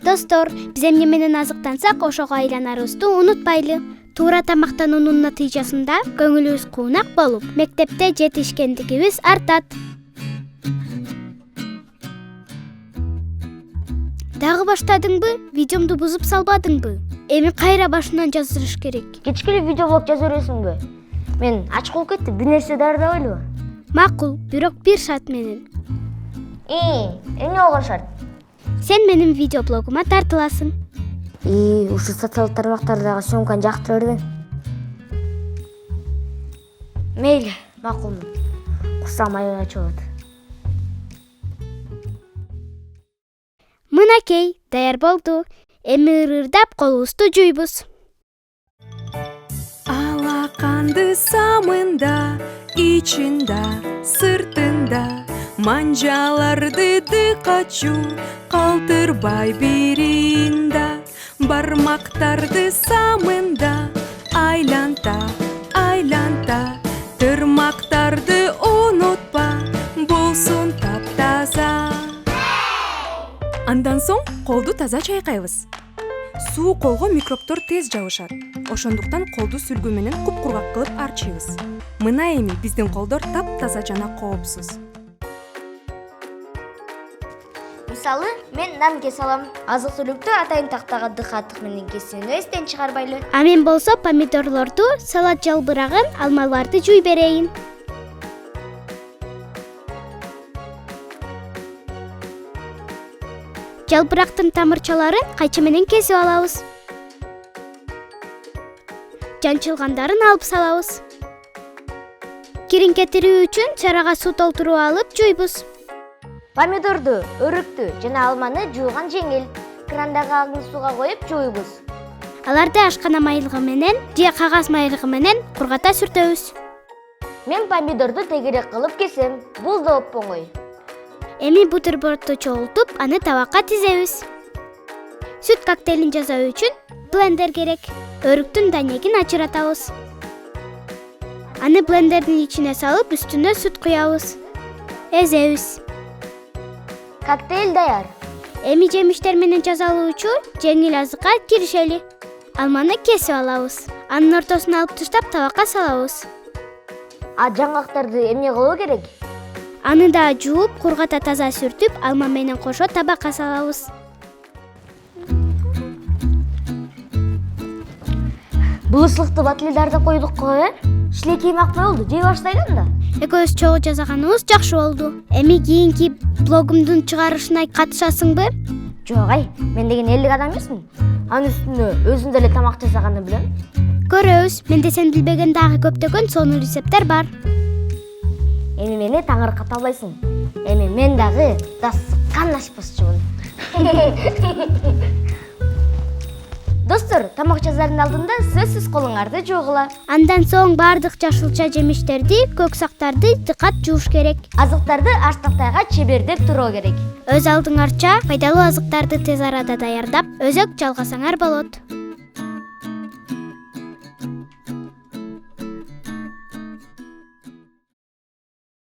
Достор, биз эмне менен азыктансак, ошого айланарыбызды унутпайлы. Туура тамактануунун натыйжасында көңүлүбүз куунак болуп, мектепте жетишкендигибиз артат. Дагы баштадыңбы? Видеомду бузуп салбадыңбы? Эми кайра башынан жаздырыш керек. Кечке видеоблог жаза бересиңби? Мен ачык болуп кеттим, бир нерсе даярдабайлыбы? Макул, бирок бир шарт менен. Эмне болгон шарт? Сен менин видеоблогума тартыласың. Ушу социалдык тармактардагы съемканы жактыра бербең. Мейли, макулмун. Курсагым аябай ачып атат. Мынакей, даяр болду. Эми ырырдап колубузду жуйбуз. Алаканды самында, ичинда, сыртында, манжаларды дыкачу, калтырбай биринда, бармактарды самында, айланта, айланта, тырмактарды унутпа, болсун таптаза. Андан соң колду таза чайкайбыз. Суу колго микробтор тез жабышат. Ошондуктан колду сүлгү менен куп-кургак кылып арчыйбыз. Мына эми биздин колдор таптаза жана коопсуз. Мисалы, мен нан кесе алам. Азык-түлүктү атайын тактагы дыхаттык менен кесүүнү эстен чыгарбайлы. А мен болсо помидорлорду, салат жалбырагын, алмаларды жуй берейин. Жалбырактын тамырчаларын кайчы менен кесип алабыз. Жанчылгандарын алып салабыз. Кирин кетирүү үчүн чарага суу толтуруп алып жуйбуз. Помидорду, өрүктү жана алманы жууган жеңил. Крандагы аңгы сууга коюп жууйбуз. Аларды ашкана майлыгы менен же кагаз майлыгы менен кургата сүртөбүз. Мен помидорду тегерек кылып кесем. Бул да оңой. Эми бутербродду чогултуп, аны табакка тизебиз. Сүт коктейлин жасоо үчүн блендер керек. Өрүктүн данегин ачыратабыз. Аны блендердин ичине салып, үстүнө сүт куябыз. Эзебиз. Коктейль даяр. Эми жемиштер менен жазалуучу жеңил азыкка киришели. Алманы кесип алабыз. Анын ортосун алып таштап табакка салабыз. Жаңгактарды эмне кылуу керек? Аны да жууп, кургата таза сүртүп, алма менен кошо табакка салабыз. Булушлукты батилдарды койдук го, Шилекей макмай болду, жей баштайлы анда. Экөөбүз чогуу жасаганыбыз жакшы болду. Эми кийинки блогумдун чыгарышына катышасыңбы? Жок, мен деген элдик адам эмесмин. Анын үстүнө өзүм деле тамак жасаганды билем. Көрөбүз, менде сен билбеген дагы көптөгөн сонун рецепттер бар. Эми мени таңырката албайсың. Эми мен дагы дасыккан ашпазчымын. Достор, тамак жасаардын алдында сөзсүз колуңарды жуугула. Андан соң бардык жашылча жемиштерди, көксактарды дыкат жууш керек. Азыктарды аштактайга чебердеп туруу керек. Өз алдыңарча пайдалуу азыктарды тез арада даярдап, өзөк жалгасаңар болот.